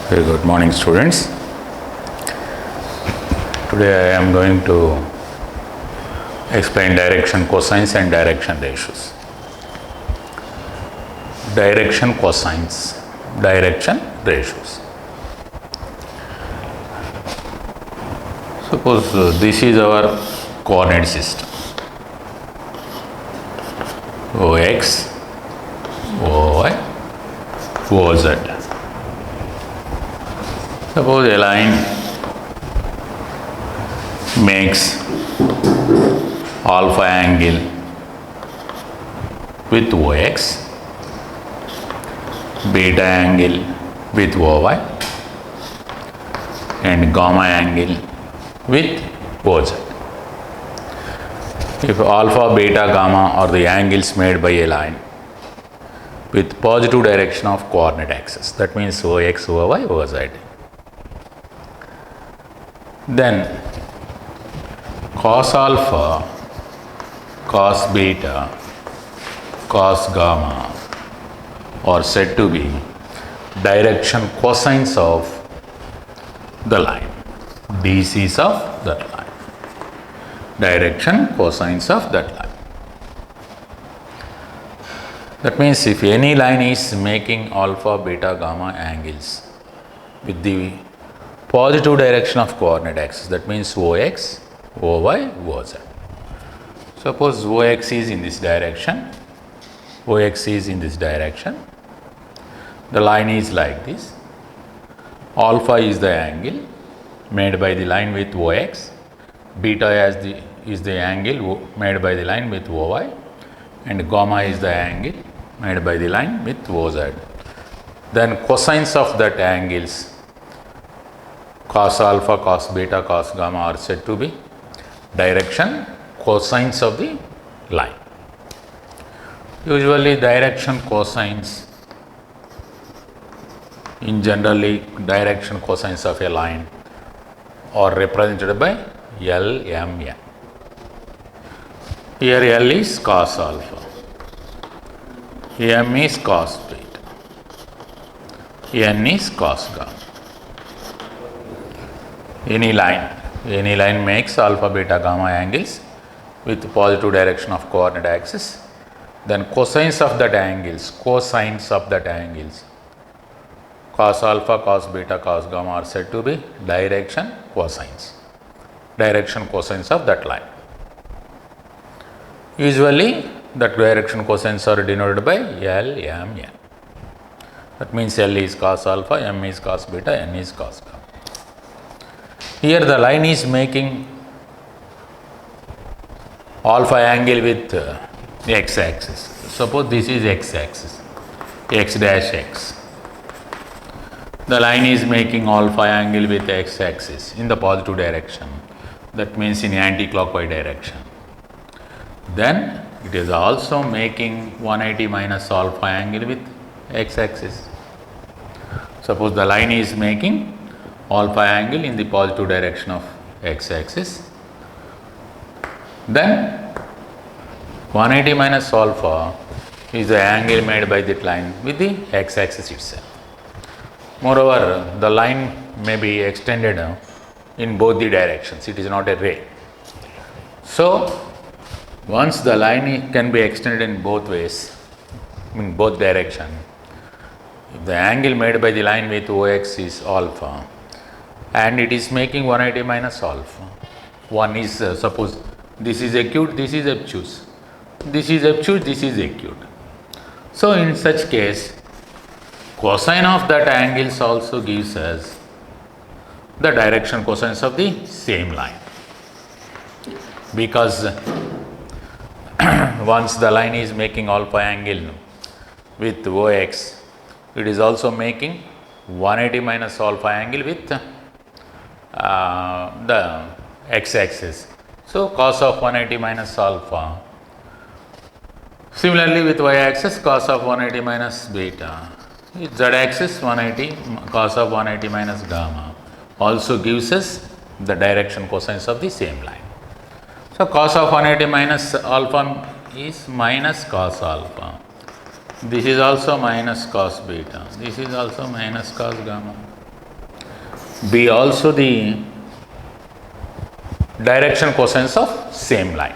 Very good morning, students. Today I am going to explain direction cosines and direction ratios. Direction cosines, direction ratios. Suppose this is our coordinate system. Ox, Oy, Oz. Suppose a line makes alpha angle with Ox, beta angle with Oy, and gamma angle with Oz. If alpha, beta, gamma are the angles made by a line with positive direction of coordinate axis, that means Ox, Oy, Oz. Then cos alpha, cos beta, cos gamma are said to be direction cosines of the line, DCs of that line, direction cosines of that line. That means if any line is making alpha, beta, gamma angles with the positive direction of coordinate axis, that means Ox, Oy, Oz. Suppose Ox is in this direction, Ox is in this direction, the line is like this, alpha is the angle made by the line with Ox, beta is the angle made by the line with Oy, and gamma is the angle made by the line with Oz. Then cosines of that angles, cos alpha, cos beta, cos gamma are said to be direction cosines of the line. Usually direction cosines, in generally direction cosines of a line are represented by Lmn. Here L is cos alpha, M is cos beta, N is cos gamma. Any line makes alpha, beta, gamma angles with positive direction of coordinate axis, then cosines of that angles, cos alpha, cos beta, cos gamma are said to be direction cosines of that line. Usually that direction cosines are denoted by Lmn. That means L is cos alpha, M is cos beta, N is cos gamma. Here the line is making alpha angle with x axis. Suppose this is x axis, x dash x. The line is making alpha angle with x axis in the positive direction, that means in anti-clockwise direction. Then it is also making 180 minus alpha angle with x axis. Suppose the line is making alpha angle in the positive direction of x axis, then 180 minus alpha is the angle made by that line with the x axis itself. Moreover, the line may be extended in both the directions, it is not a ray. So once the line can be extended in both ways, in both directions, if the angle made by the line with Ox is alpha and it is making 180 minus alpha, one is suppose this is acute, this is obtuse, this is obtuse, this is acute. So in such case, cosine of that angles also gives us the direction cosines of the same line, because once the line is making alpha angle with Ox, it is also making 180 minus alpha angle with the x axis. So cos of 180 minus alpha. Similarly with y axis, cos of 180 minus beta. With z axis 180, cos of 180 minus gamma also gives us the direction cosines of the same line. So cos of 180 minus alpha is minus cos alpha. This is also minus cos beta. This is also minus cos gamma. be also the direction cosines of same line.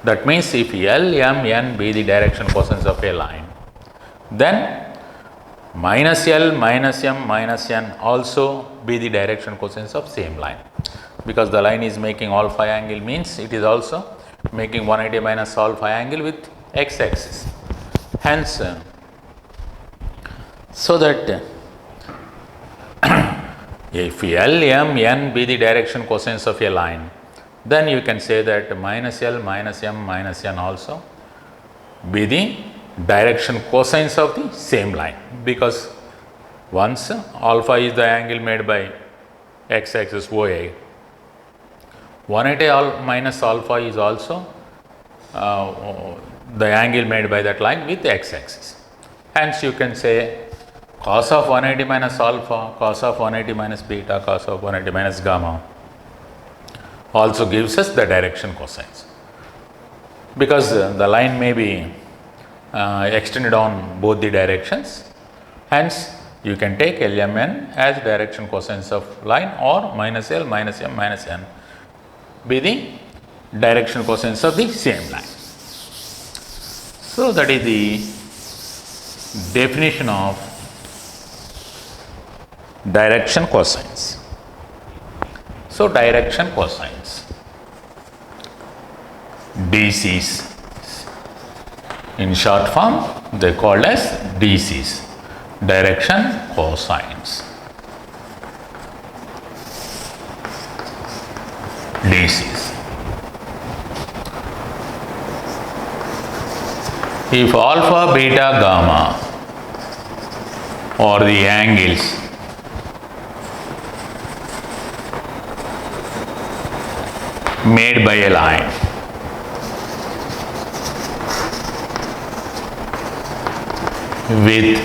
That means if L, M, N be the direction cosines of a line, then minus L, minus M, minus N also be the direction cosines of same line. Because the line is making all phi angle means it is also making 180 minus all phi angle with x axis. Hence, so that if L, M, N be the direction cosines of a line, then you can say that minus L, minus M, minus N also be the direction cosines of the same line, because once alpha is the angle made by x axis OA, 180 minus alpha is also the angle made by that line with x axis. Hence you can say cos of 180 minus alpha, cos of 180 minus beta, cos of 180 minus gamma also gives us the direction cosines, because the line may be extended on both the directions. Hence you can take LMN as direction cosines of line, or minus L, minus M, minus N be the direction cosines of the same line. So that is the definition of direction cosines. So direction cosines, DCs, in short form they are called as DCs, direction cosines. DCs. If alpha, beta, gamma are the angles made by a line, with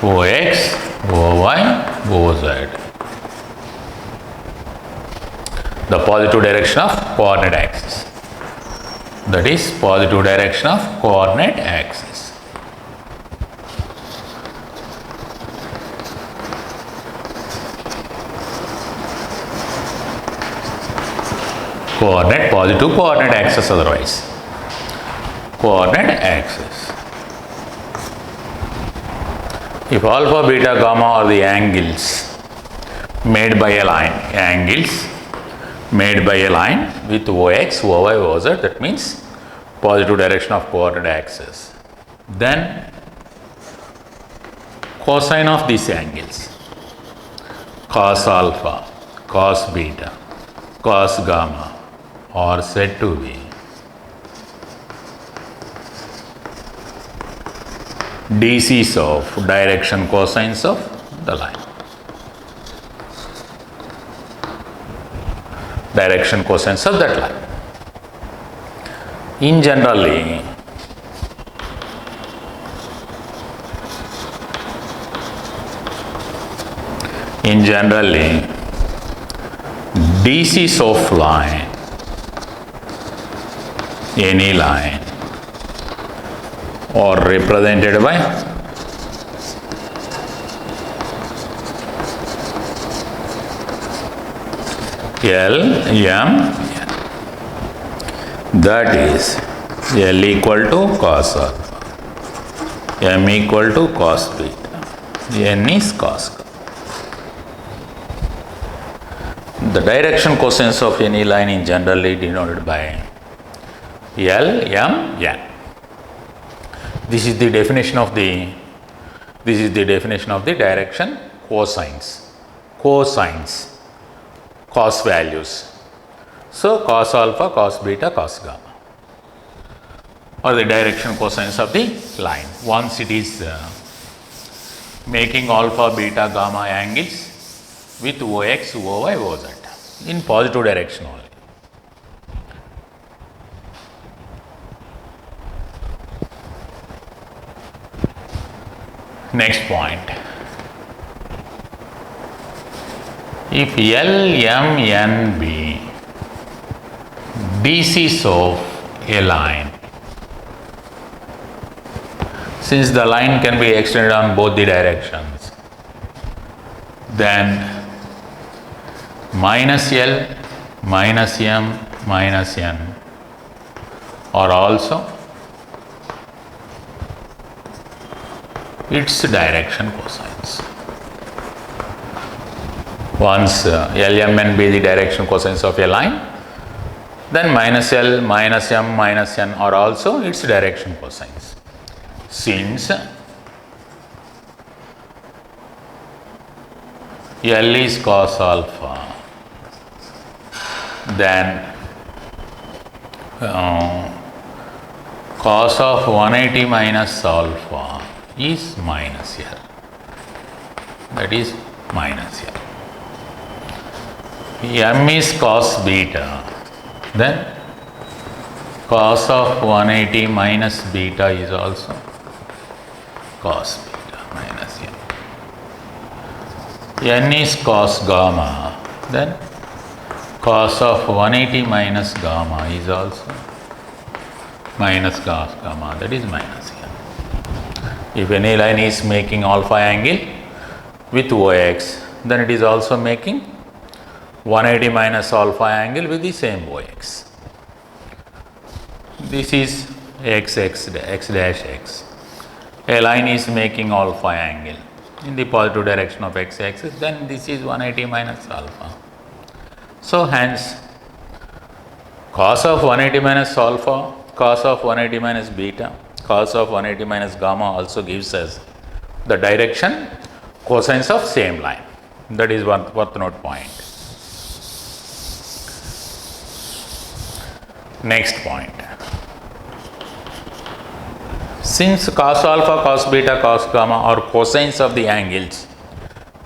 OX, OY, OZ, the positive direction of coordinate axis, that is positive direction of coordinate axis. Coordinate, positive coordinate axis, otherwise coordinate axis. If alpha, beta, gamma are the angles made by a line, angles made by a line with OX, OY, OZ, that means positive direction of coordinate axis, then cosine of these angles, cos alpha, cos beta, cos gamma are said to be DCs of direction cosines of the line. Direction cosines of that line. In generally, DCs of line, any line, are represented by L, M, N. That is L equal to cos alpha, M equal to cos beta, N is cos gamma. The direction cosines of any line is generally denoted by L, M, N. This is the definition of the direction cosines. Cosines, cos values. So cos alpha, cos beta, cos gamma are the direction cosines of the line. Once it is making alpha, beta, gamma angles with OX, OY, OZ in positive direction only. Next point. If L, M, N be DCs of a line, since the line can be extended on both the directions, then minus L, minus M, minus N are also its direction cosines. Once Lmn be the direction cosines of a line, then minus L, minus M, minus N are also its direction cosines. Since L is cos alpha, then cos of 180 minus alpha is minus L, that is minus L. M is cos beta, then cos of 180 minus beta is also cos beta minus L. N is cos gamma, then cos of 180 minus gamma is also minus cos gamma, that is minus L. If any line is making alpha angle with OX, then it is also making 180 minus alpha angle with the same OX. This is x dash x. A line is making alpha angle in the positive direction of x axis, then this is 180 minus alpha. So hence cos of 180 minus alpha, cos of 180 minus beta, cos of 180 minus gamma also gives us the direction cosines of same line. That is one worth note point. Next point. Since cos alpha, cos beta, cos gamma are cosines of the angles,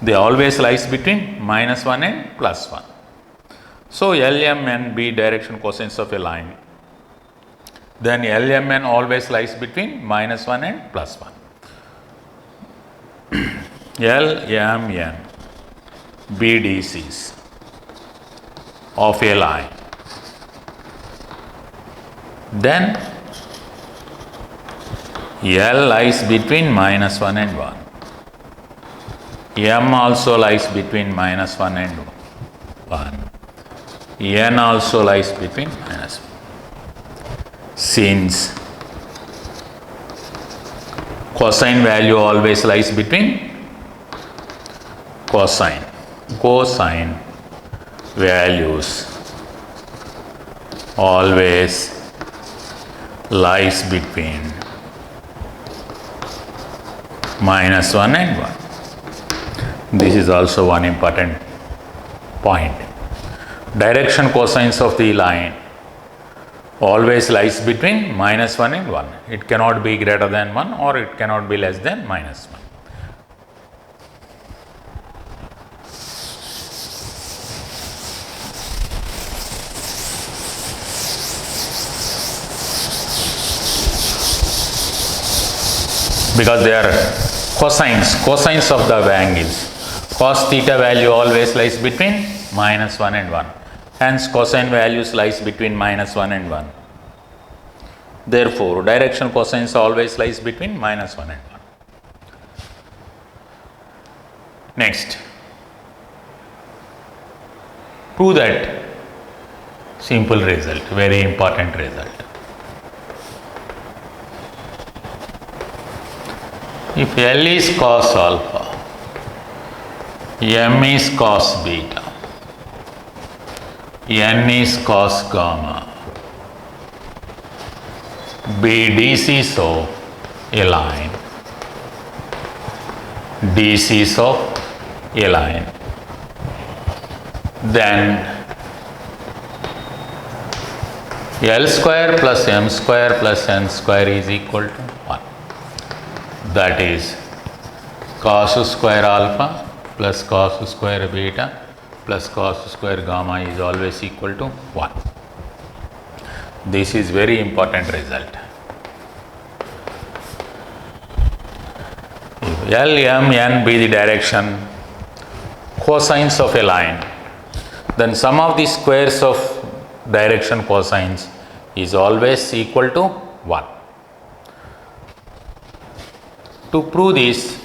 they always lies between minus 1 and plus 1. So Lmn be direction cosines of a line, then Lmn always lies between minus 1 and plus 1. Lmn be DCs of a line, then L lies between minus 1 and 1. M also lies between minus 1 and 1. N also lies between minus 1. Since cosine value always lies between cosine values always lies between minus 1 and 1. This is also one important point. Direction cosines of the line always lies between minus 1 and 1. It cannot be greater than 1 or it cannot be less than minus 1. Because they are cosines of the angles. Cos theta value always lies between minus 1 and 1. Hence cosine values lies between minus 1 and 1. Therefore, direction cosines always lies between minus 1 and 1. Next, prove that simple result, very important result. If L is cos alpha, M is cos beta, N is cos gamma, be DCs of a line, DCs of a line, then L square plus M square plus N square is equal to 1. That is cos square alpha plus cos square beta plus cos square gamma is always equal to 1. This is very important result. If L, M, N be the direction cosines of a line, then sum of the squares of direction cosines is always equal to 1. To prove this,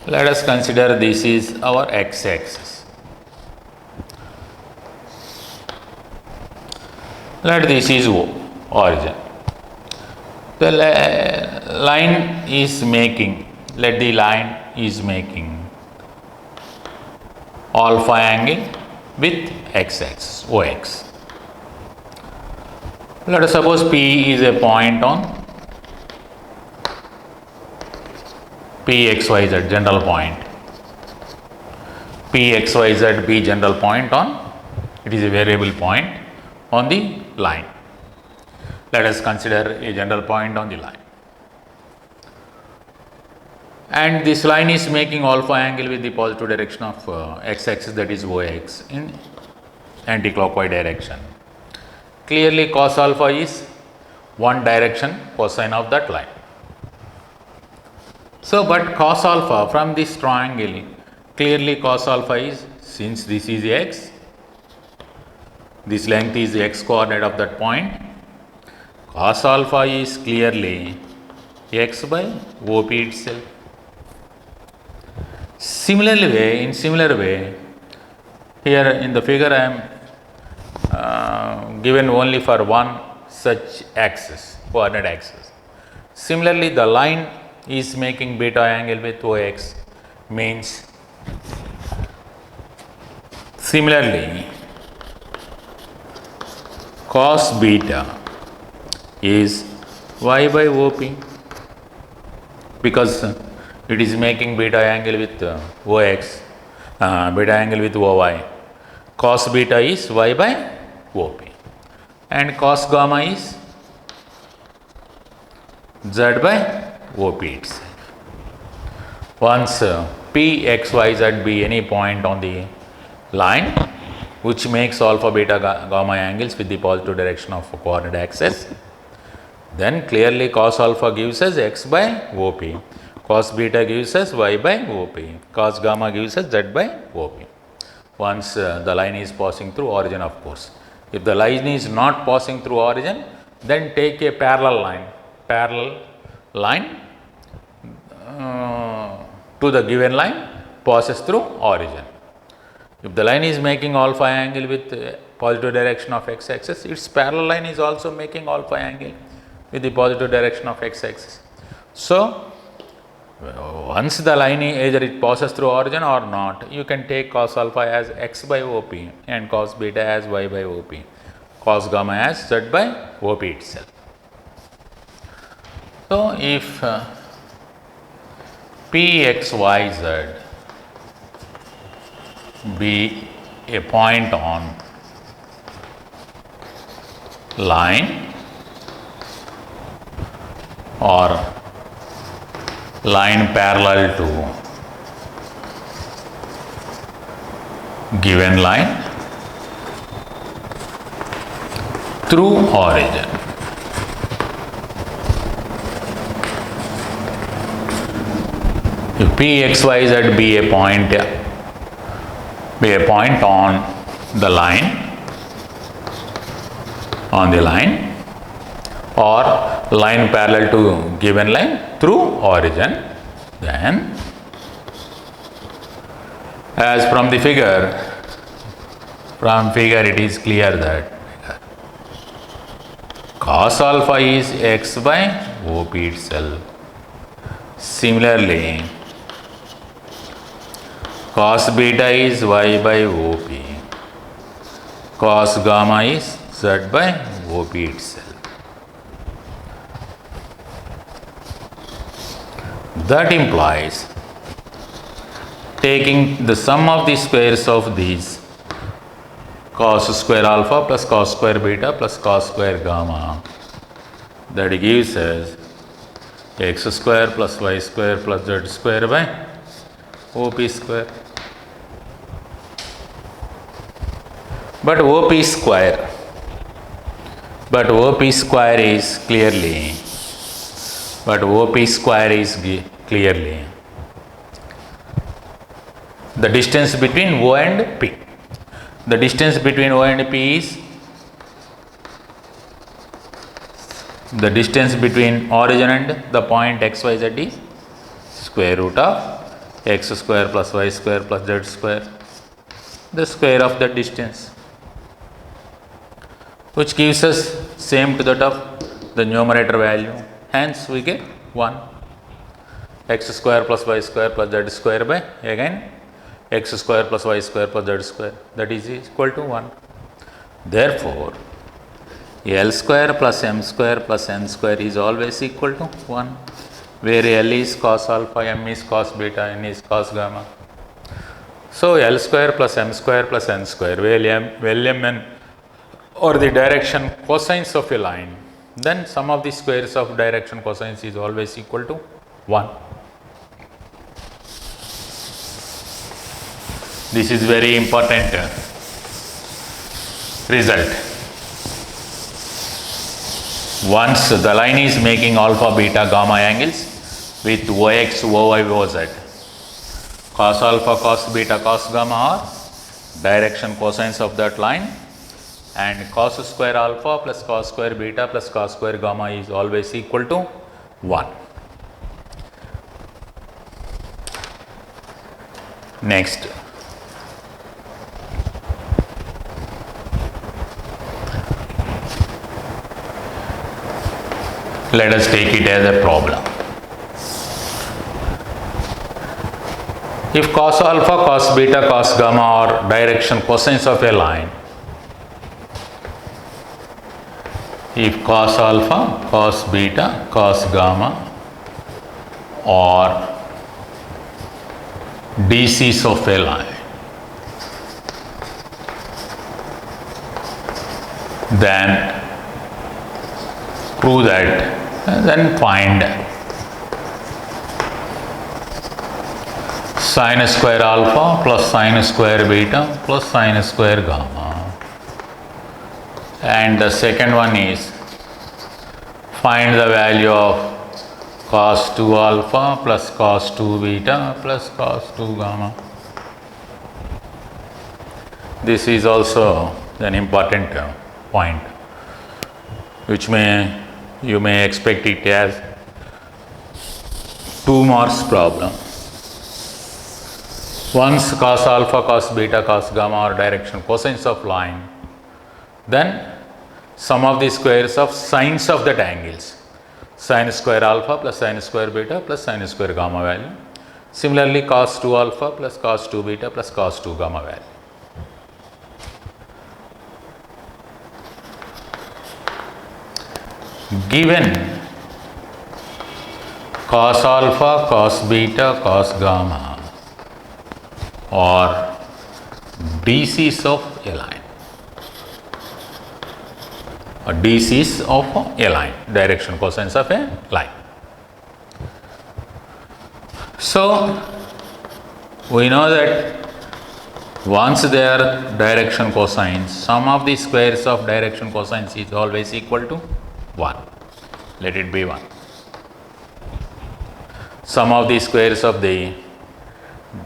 Let us consider this is our x-axis. Let this is origin. The line is making, let the line is making alpha angle with x-axis, OX. Let us suppose P is a point on PXYZ, general point. PXYZ be general point on, it is a variable point on the line. Let us consider a general point on the line. And this line is making alpha angle with the positive direction of x-axis, that is OX, in anti-clockwise direction. Clearly cos alpha is one direction cosine of that line. So, but cos alpha from this triangle, clearly cos alpha is, since this is x, this length is the x coordinate of that point, cos alpha is clearly x by OP itself. In similar way, here in the figure I am given only for one such axis, coordinate axis. Similarly, the line is making beta angle with OX, means similarly cos beta is y by OP, because it is making beta angle with OX, beta angle with OY. Cos beta is y by OP, and cos gamma is z by OP itself. Once P, X, Y, Z be any point on the line which makes alpha, beta, gamma angles with the positive direction of coordinate axis, then clearly cos alpha gives us x by OP, cos beta gives us y by OP, cos gamma gives us z by OP. Once the line is passing through origin, of course. If the line is not passing through origin, then take a parallel line to the given line passes through origin. If the line is making alpha angle with positive direction of x-axis, its parallel line is also making alpha angle with the positive direction of x-axis. So, once the line either it passes through origin or not, you can take cos alpha as x by OP and cos beta as y by OP, cos gamma as z by OP itself. So, if PXYZ be a point on line or line parallel to given line through origin. If PXYZ be a point on the line or line parallel to given line through origin, then as from the figure it is clear that cos alpha is x by OP itself. Similarly, cos beta is y by OP, cos gamma is z by OP itself. That implies taking the sum of the squares of these cos square alpha plus cos square beta plus cos square gamma, that gives us x square plus y square plus z square by OP square. But OP square is clearly the distance between O and P. The distance between O and P is the distance between origin and the point XYZ is square root of x square plus y square plus z square, the square of that distance, which gives us same to that of the numerator value. Hence we get 1. X square plus y square plus z square by again x square plus y square plus z square, that is equal to 1. Therefore, L square plus m square plus n square is always equal to 1, where L is cos alpha, m is cos beta, n is cos gamma. So L square plus m square plus n square, where m or the direction cosines of a line, then sum of the squares of direction cosines is always equal to 1. This is very important result. Once the line is making alpha, beta, gamma angles with Ox, Oy, Oz, cos alpha, cos beta, cos gamma are direction cosines of that line, and cos square alpha plus cos square beta plus cos square gamma is always equal to 1. Next, let us take it as a problem. If cos alpha, cos beta, cos gamma are direction cosines of a line, if cos alpha, cos beta, cos gamma are DCs of a line, then prove that, then find sin square alpha plus sin square beta plus sin square gamma. And the second one is find the value of cos 2 alpha plus cos 2 beta plus cos 2 gamma. This is also an important point, which you may expect it as 2 marks problem. Once cos alpha, cos beta, cos gamma are direction cosines of line, then sum of the squares of sines of that angles, sin square alpha plus sin square beta plus sin square gamma value. Similarly, cos 2 alpha plus cos 2 beta plus cos 2 gamma value. Given cos alpha, cos beta, cos gamma are DCs of a line, or DCs of a line, direction cosines of a line. So we know that once they are direction cosines, sum of the squares of direction cosines is always equal to 1. Let it be 1. Sum of the squares of the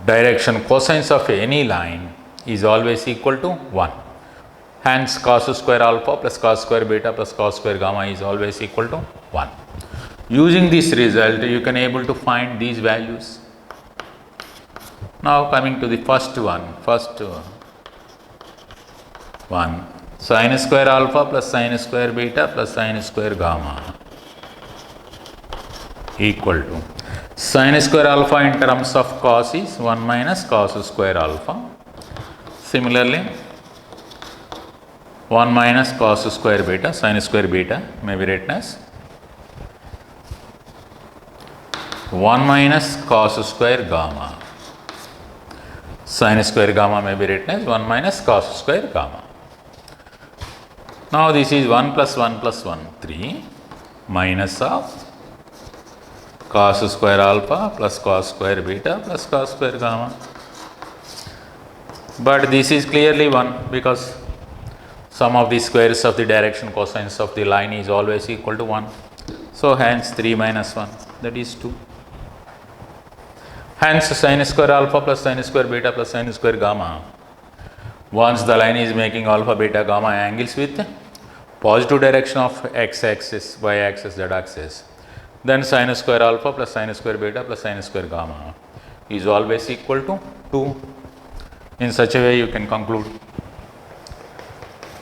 direction cosines of any line is always equal to 1. Hence, cos square alpha plus cos square beta plus cos square gamma is always equal to 1. Using this result, you can able to find these values. Now coming to the first one, sin square alpha plus sin square beta plus sin square gamma equal to sin square alpha in terms of cos is 1 minus cos square alpha. Similarly, 1 minus cos square beta, sin square beta may be written as 1 minus cos square gamma. Sin square gamma may be written as 1 minus cos square gamma. Now this is 1 plus 1 plus 1, 3 minus of cos square alpha plus cos square beta plus cos square gamma. But this is clearly 1 because sum of the squares of the direction cosines of the line is always equal to 1. So hence 3 minus 1, that is 2. Hence sin square alpha plus sin square beta plus sin square gamma, once the line is making alpha, beta, gamma angles with positive direction of x-axis, y-axis, z-axis, then sin square alpha plus sin square beta plus sin square gamma is always equal to 2. In such a way you can conclude.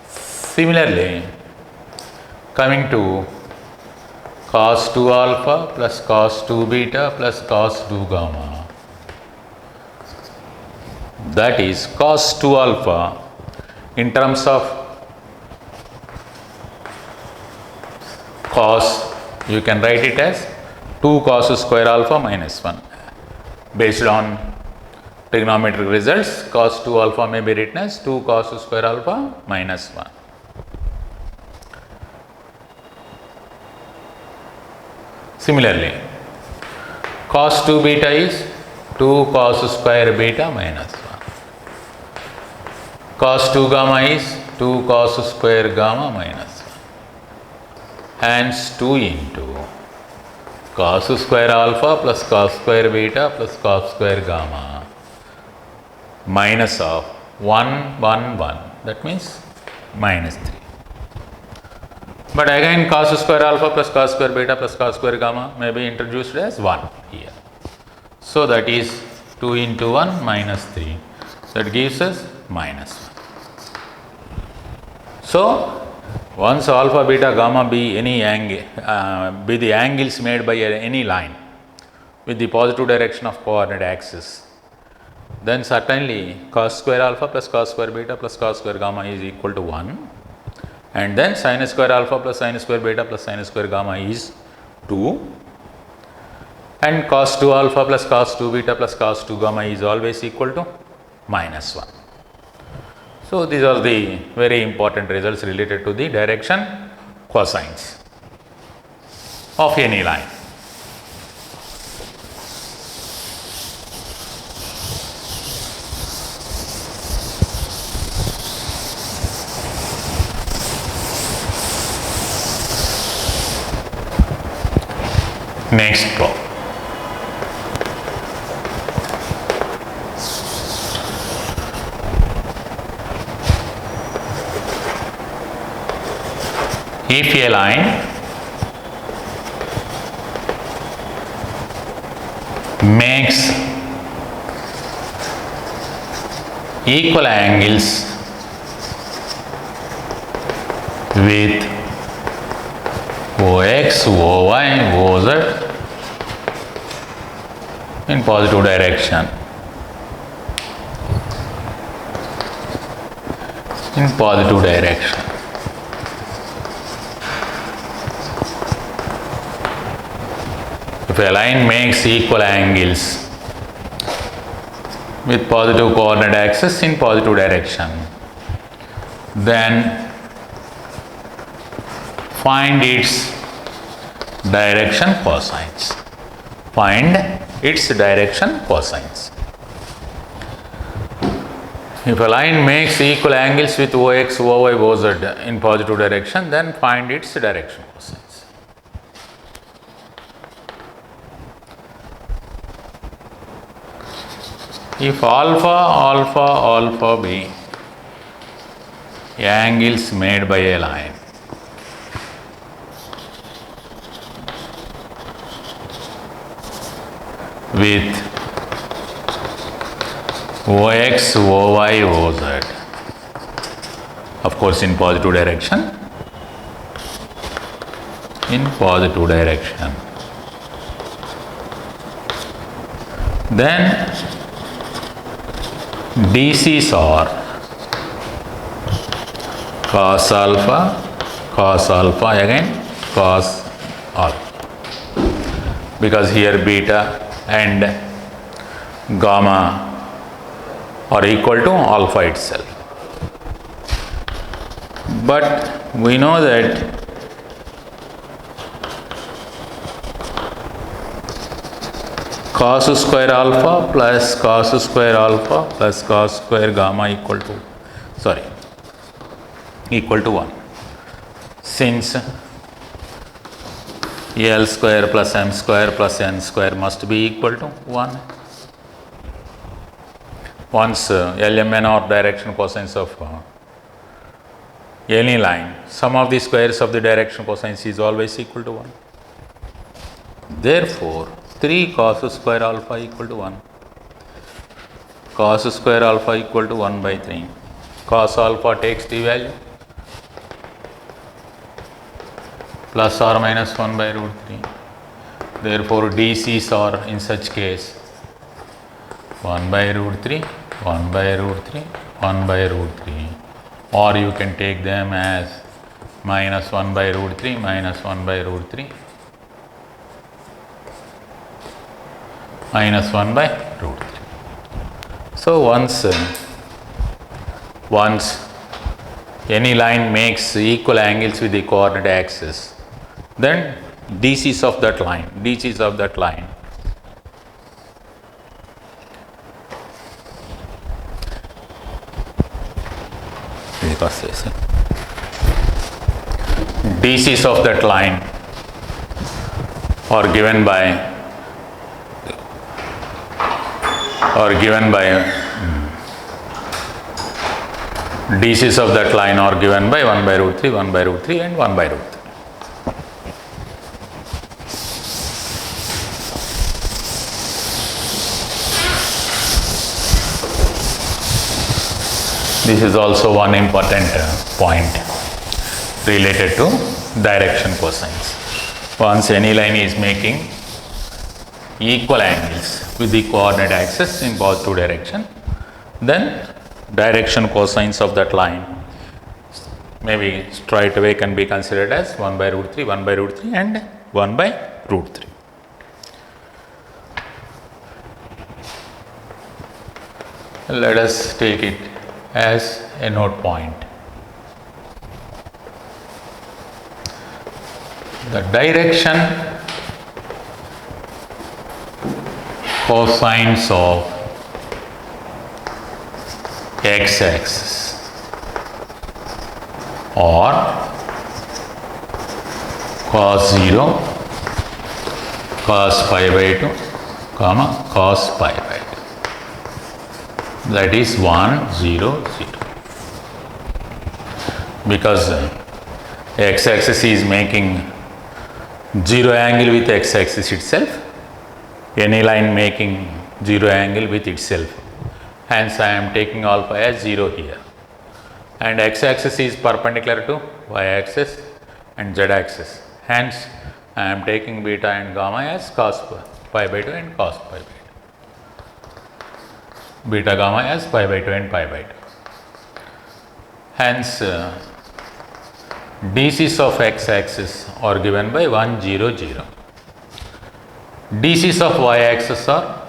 Similarly, coming to cos 2 alpha plus cos 2 beta plus cos 2 gamma, that is cos 2 alpha in terms of cos, you can write it as 2 cos square alpha minus 1. Based on trigonometric results, cos 2 alpha may be written as 2 cos square alpha minus 1. Similarly, cos 2 beta is 2 cos square beta minus 1. Cos 2 gamma is 2 cos square gamma minus 1. Hence 2 into cos square alpha plus cos square beta plus cos square gamma minus of 1, 1, 1. That means minus 3. But again cos square alpha plus cos square beta plus cos square gamma may be introduced as 1 here. So that is 2 into 1 minus 3. That gives us minus 1. So once alpha, beta, gamma be any angle, be the angles made by any line with the positive direction of coordinate axis, then certainly cos square alpha plus cos square beta plus cos square gamma is equal to 1, and then sin square alpha plus sin square beta plus sin square gamma is 2, and cos 2 alpha plus cos 2 beta plus cos 2 gamma is always equal to minus 1. So these are the very important results related to the direction cosines of any line. Next problem. If a line makes equal angles with OX, OY, OZ in positive direction, if a line makes equal angles with positive coordinate axis in positive direction, then find its direction cosines. If a line makes equal angles with OX, OY, OZ in positive direction, then find its direction cosines. If alpha be angles made by a line with OX, OY, OZ, of course in positive direction, then DCs are cos alpha, again cos alpha, because here beta and gamma are equal to alpha itself. But we know that cos square alpha plus cos square alpha plus cos square gamma equal to 1, since L square plus M square plus N square must be equal to 1. Once LMN or direction cosines of any line, sum of the squares of the direction cosines is always equal to 1. Therefore, 3 cos square alpha equal to 1. cos square alpha equal to 1 by 3. Cos alpha takes the value plus or minus 1 by root 3. Therefore, DCs are in such case 1 by root 3, 1 by root 3, 1 by root 3, or you can take them as minus 1 by root 3, minus 1 by root 3, minus 1 by root 3. So once any line makes equal angles with the coordinate axis, then DCs of that line DCs of that line are given by DCs of that line are given by 1 by root 3, 1 by root 3 and 1 by root 3. This is also one important point related to direction cosines. Once any line is making equal angles with the coordinate axis in positive direction, then direction cosines of that line maybe straight away can be considered as 1 by root 3, 1 by root 3 and 1 by root 3. Let us take it as a note point. The direction cosines of x-axis or cos 0, cos pi by 2, cos pi by 2. That is 1, 0, 0. Because x-axis is making 0 angle with x-axis itself, any line making 0 angle with itself. Hence, I am taking alpha as 0 here. And x-axis is perpendicular to y-axis and z-axis. Hence, I am taking beta and gamma as cos pi by 2 and cos pi by 2. Beta gamma as pi by 2 and pi by 2. Hence, DCs of x-axis are given by 1, 0, 0. DCs of y-axis are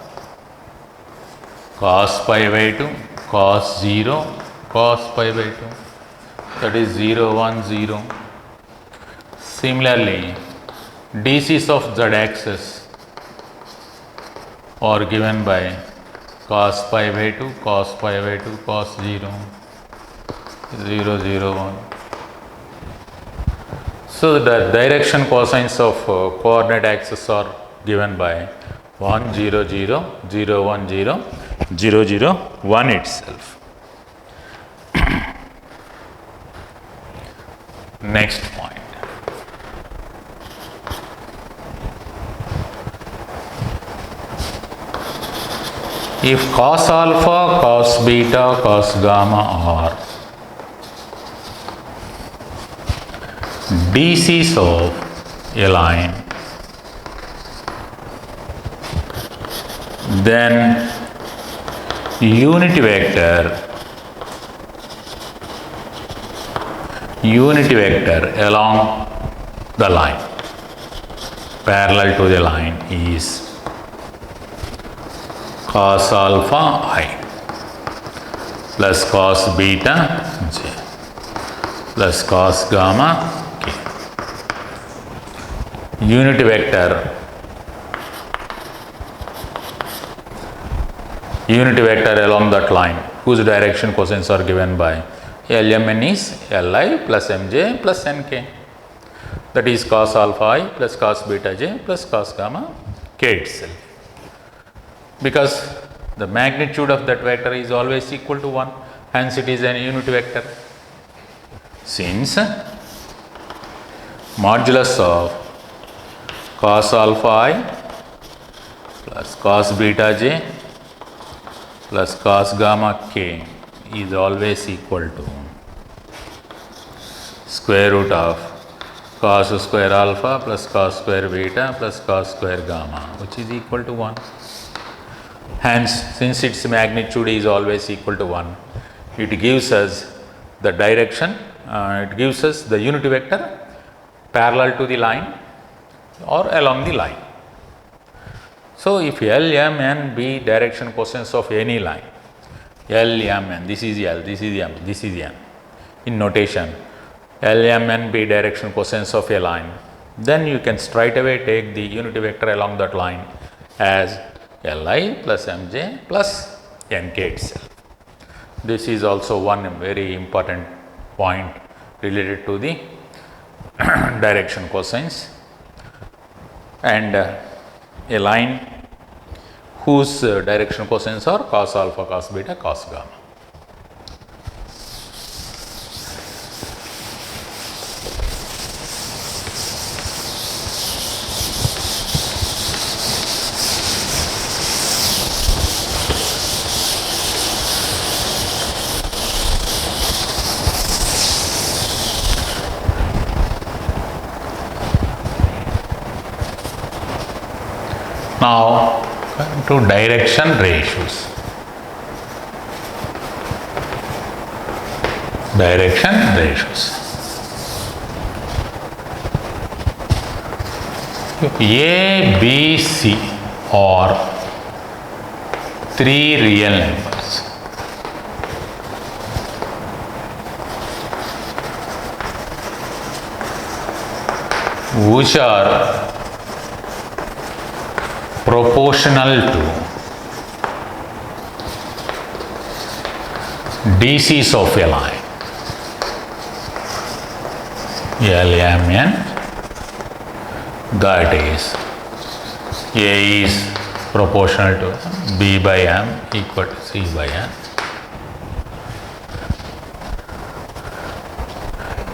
cos pi by 2, cos 0, cos pi by 2. That is 0, 1, 0. Similarly, DCs of z-axis are given by cos pi by 2, cos pi by 2, cos 0, 0, 0, 1. So, the direction cosines of coordinate axis are given by 1, 0, 0, 0, 1, 0, 0, 0, 1 itself. Next point. If cos alpha, cos beta, cos gamma are DCs of a line, then unit vector along the line parallel to the line is cos alpha I plus cos beta j plus cos gamma k. Unit vector along that line whose direction cosines are given by LMN is Li plus Mj plus Nk. That is cos alpha I plus cos beta j plus cos gamma k itself. Because the magnitude of that vector is always equal to 1, hence it is an unit vector. Since modulus of cos alpha I plus cos beta j plus cos gamma k is always equal to square root of cos square alpha plus cos square beta plus cos square gamma, which is equal to 1. Hence, since its magnitude is always equal to 1, it gives us the direction, it gives us the unit vector parallel to the line or along the line. So, if L, M, N be direction cosines of any line, L, M, N, this is L, this is M, this is N, in notation, L, M, N be direction cosines of a line, then you can straight away take the unit vector along that line as Li plus Mj plus Nk itself. This is also one very important point related to the direction cosines, and a line whose direction cosines are cos alpha, cos beta, cos gamma. Now, to direction ratios. Direction ratios. A, B, C are three real numbers. Which are proportional to DCs of a line, L, M, N, that is A is proportional to B by M equal to C by N.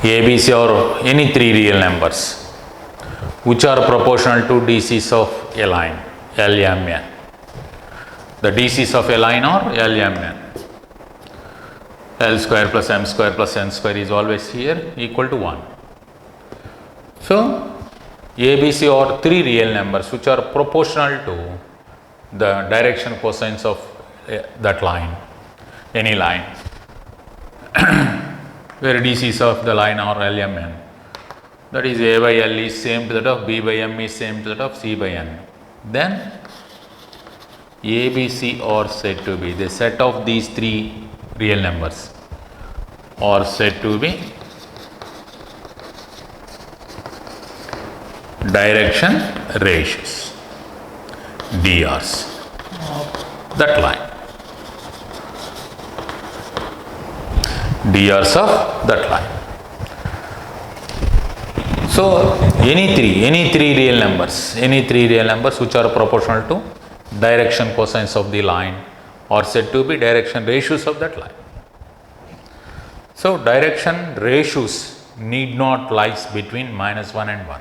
A, B, C or any three real numbers which are proportional to DCs of a line, L, M, N. The DCs of a line are L, M, N. L square plus M square plus N square is always here equal to 1. So, A, B, C are three real numbers which are proportional to the direction cosines of that line, any line, where DCs of the line are L, M, N. That is A by L is same to that of B by M is same to that of C by N. Then A, B, C are said to be, the set of these three real numbers are said to be direction ratios, DRs of that line, DRs of that line. So, any three real numbers which are proportional to direction cosines of the line are said to be direction ratios of that line. So, direction ratios need not lies between -1 and 1,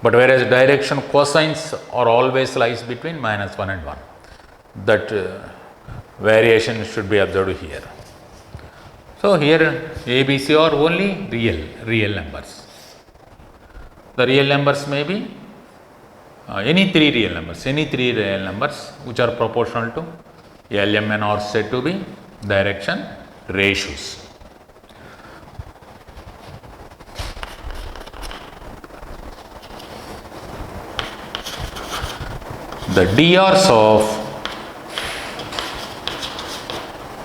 but whereas direction cosines are always lies between -1 and 1. That variation should be observed here. So, here A, B, C are only real numbers. The real numbers may be any three real numbers which are proportional to L, M, N are said to be direction ratios. The DRs of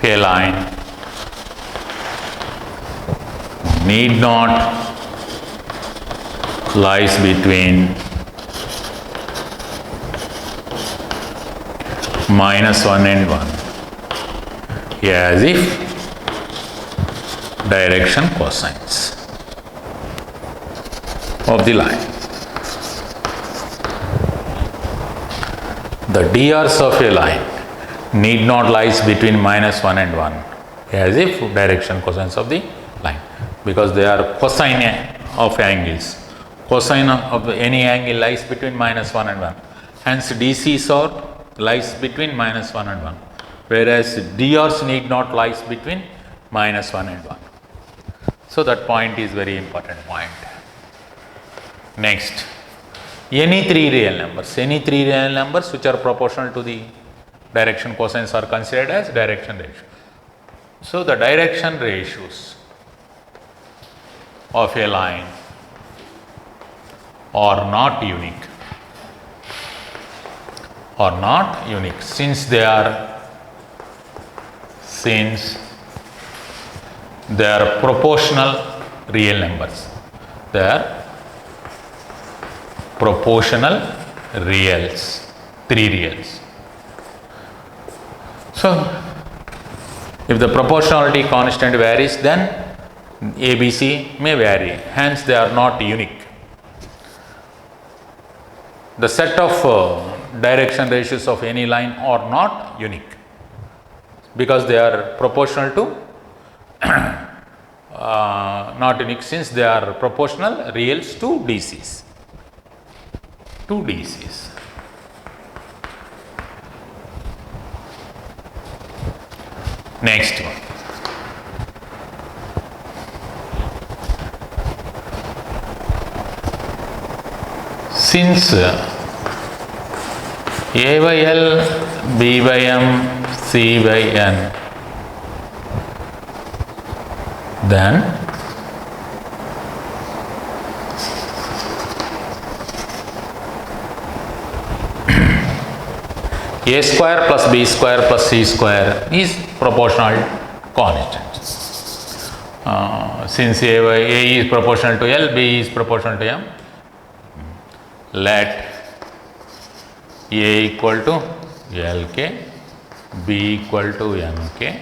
a line need not lies between -1 and 1, as if direction cosines of the line. The DRs of a line need not lies between -1 and 1, as if direction cosines of the line, because they are cosine of angles. Cosine of any angle lies between -1 and 1. Hence, DCs are lies between -1 and 1. whereas drs need not lies between -1 and 1. So that point is very important point. Next, any three real numbers which are proportional to the direction cosines are considered as direction ratio. So the direction ratios of a line are not unique, since they are proportional real numbers. They are proportional reals, three reals. So if the proportionality constant varies, then ABC may vary, hence they are not unique. The set of direction ratios of any line are not unique because they are proportional to not unique, since they are proportional reals to DCs. Next one. Since A by L, B by M, C by N, then A square plus B square plus C square is proportional constant. Since A is proportional to L, B is proportional to M, let A equal to LK, B equal to MK,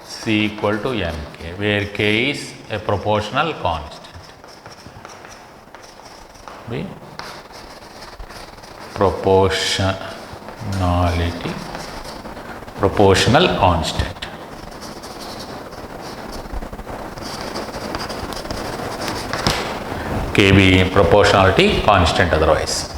C equal to NK, where K is a proportional constant. B proportional constant. KB proportionality constant otherwise.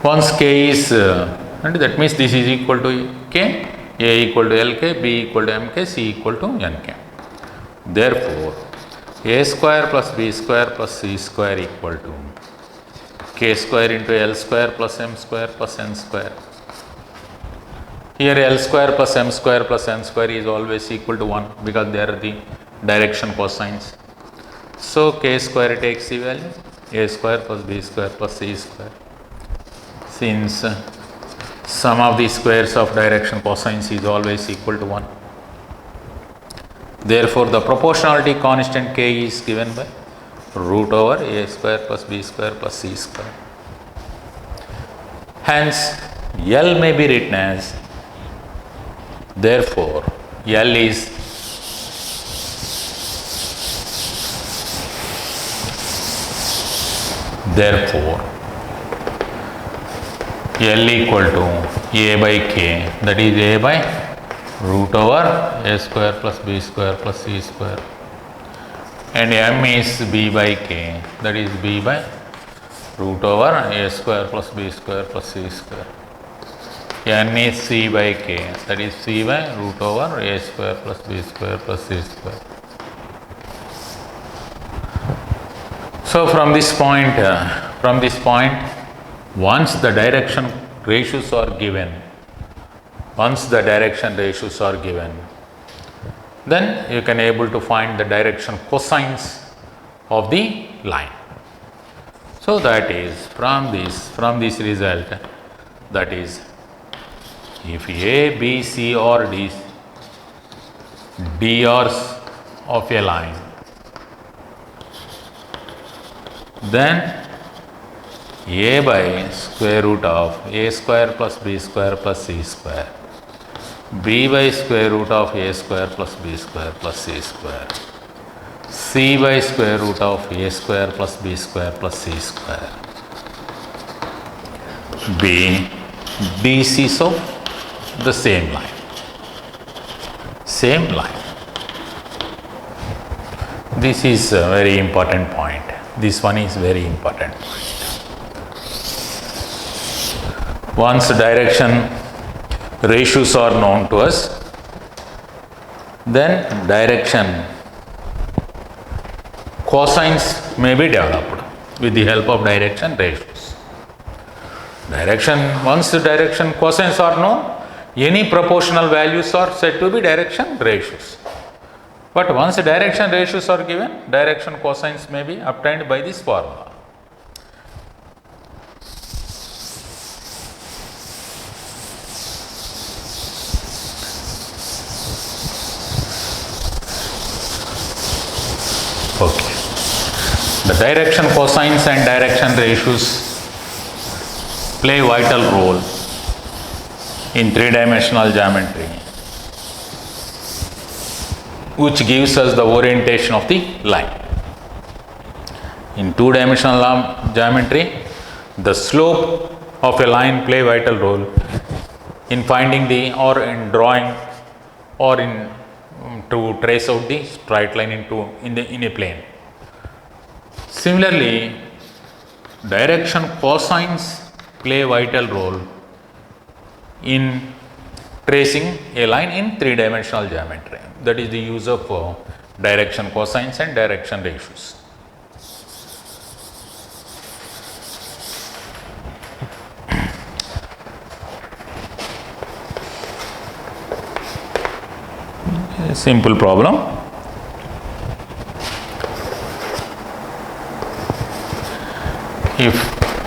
Once K is, and that means this is equal to K, A equal to LK, B equal to MK, C equal to NK. Therefore, A square plus B square plus C square equal to K square into L square plus M square plus N square. Here L square plus M square plus N square is always equal to 1 because they are the direction cosines. So K square takes the value A square plus B square plus C square. Since sum of the squares of direction cosines is always equal to 1. Therefore, the proportionality constant K is given by root over A square plus B square plus C square. Hence, L may be written as, therefore, L is L equal to A by K, that is A by root over A square plus B square plus C square, and M is B by K, that is B by root over A square plus B square plus C square. N is C by K, that is C by root over A square plus B square plus C square. So from this point, once the direction ratios are given, then you can able to find the direction cosines of the line. So that is from this result, that is, if A, B, C or D DRs of a line, then A by square root of A square plus B square plus C square, B by square root of A square plus B square plus C square, C by square root of A square plus B square plus C square, be DCs of the same line. This is a very important point. This one is very important point. Once direction ratios are known to us, then direction cosines may be developed with the help of direction ratios. Once the direction cosines are known, any proportional values are said to be direction ratios. But once the direction ratios are given, direction cosines may be obtained by this formula. Okay. The direction cosines and direction ratios play vital role in three-dimensional geometry, which gives us the orientation of the line. In two-dimensional geometry, the slope of a line play vital role in finding the or in drawing or in to trace out the straight line in a plane. Similarly, direction cosines play vital role in tracing a line in three-dimensional geometry. That is the use of direction cosines and direction ratios. A simple problem. If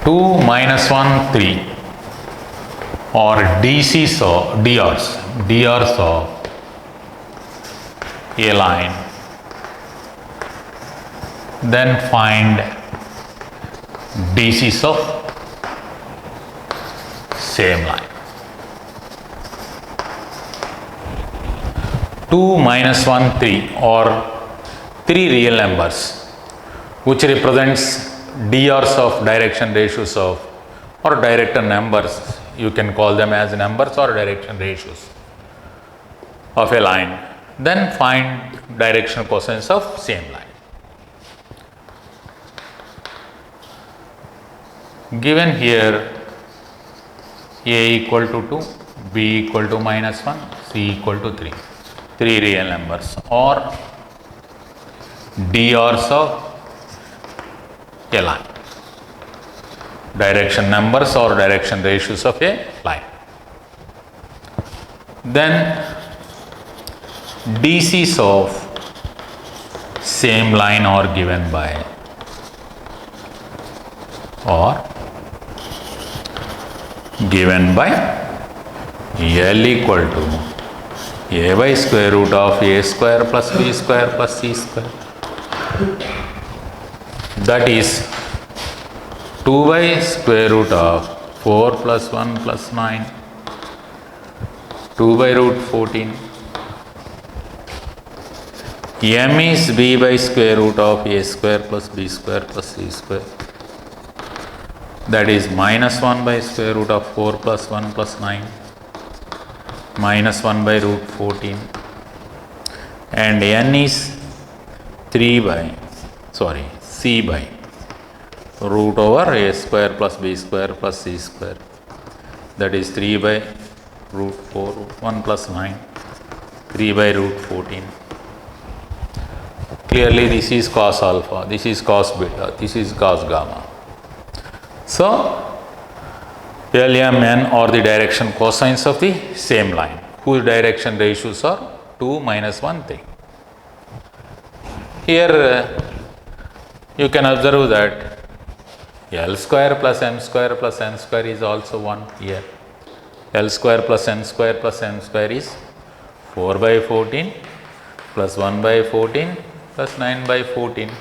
2, -1, 3 or DRs of a line, then find DCs of same line. 2, -1, 3 or 3 real numbers which represents DRs of direction ratios of or direction numbers, you can call them as numbers or direction ratios of a line, then find direction cosines of same line. Given here A equal to 2, B equal to -1, C equal to 3, 3 real numbers or DRs of a line, direction numbers or direction ratios of a line. Then DCs of same line are given by L equal to A by square root of A square plus B square plus C square. That is 2 by square root of 4 plus 1 plus 9, 2 by root 14. M is B by square root of A square plus B square plus C square. That is -1 by square root of 4 plus 1 plus 9, -1 by root 14. And N is C by root over A square plus B square plus C square. That is 3 by root 4, 1 plus 9, 3 by root 14. Clearly this is cos alpha, this is cos beta, this is cos gamma. So L, M, N are the direction cosines of the same line, whose direction ratios are 2, -1, 3. Here you can observe that L square plus M square plus N square is also 1 here. L square plus N square plus M square is 4 by 14 plus 1 by 14 plus 9 by 14.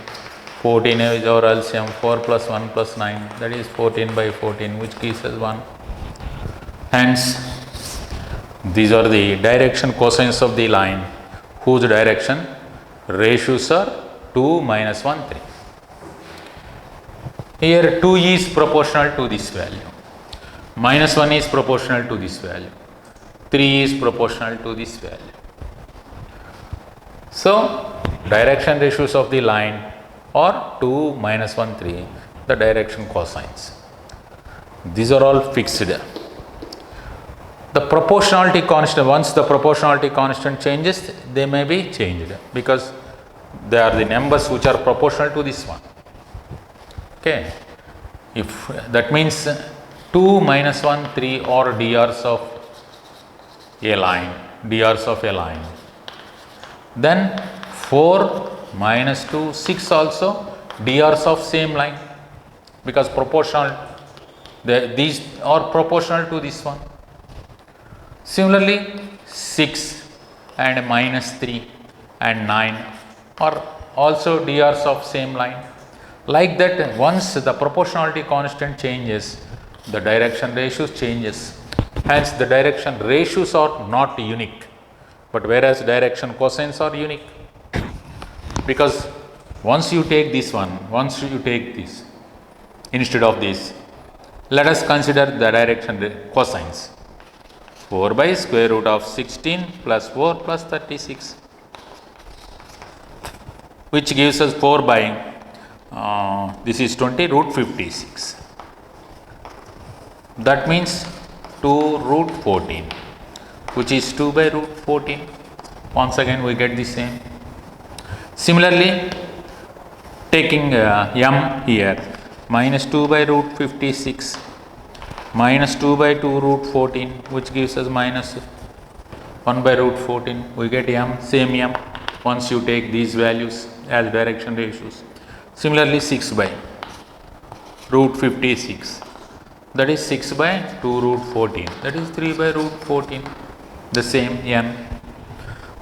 14 is our LCM, 4 plus 1 plus 9, that is 14 by 14, which gives us 1. Hence, these are the direction cosines of the line whose direction ratios are 2, -1, 3. Here 2 is proportional to this value, -1 is proportional to this value, 3 is proportional to this value. So, direction ratios of the line are 2, -1, 3, the direction cosines. These are all fixed. The proportionality constant, once the proportionality constant changes, they may be changed because they are the numbers which are proportional to this one. Okay. If that means 2 minus 1, 3 or drs of a line, drs of a line. Then 4 minus 2, 6 also drs of same line, because proportional, these are proportional to this one. Similarly 6 and minus 3 and 9 are also drs of same line. Like that, once the proportionality constant changes, the direction ratios changes. Hence the direction ratios are not unique, but whereas direction cosines are unique. Because once you take this one, once you take this instead of this, let us consider the direction cosines. 4 by square root of 16 plus 4 plus 36, which gives us 4 by this is 20 root 56. That means 2 root 14, which is 2 by root 14. Once again we get the same. Similarly, taking m here, minus 2 by root 56 minus 2 by 2 root 14, which gives us minus 1 by root 14. We get m, same m, once you take these values as direction ratios. Similarly 6 by root 56, that is 6 by 2 root 14, that is 3 by root 14, the same n.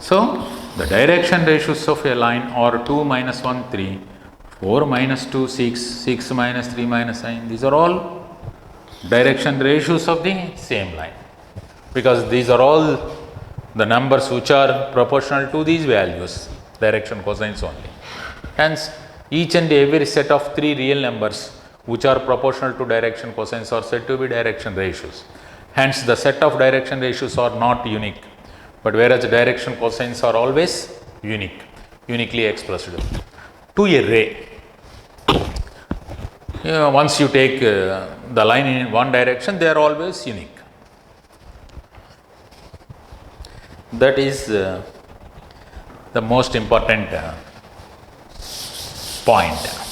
So the direction ratios of a line are 2 minus 1 3, 4 minus 2 6, 6 minus 3 minus 9. These are all direction ratios of the same line, because these are all the numbers which are proportional to these values, direction cosines only. Hence each and every set of 3 real numbers which are proportional to direction cosines are said to be direction ratios. Hence the set of direction ratios are not unique, but whereas direction cosines are always unique, uniquely expressed to a ray. Once you take the line in one direction, they are always unique. That is the most important point.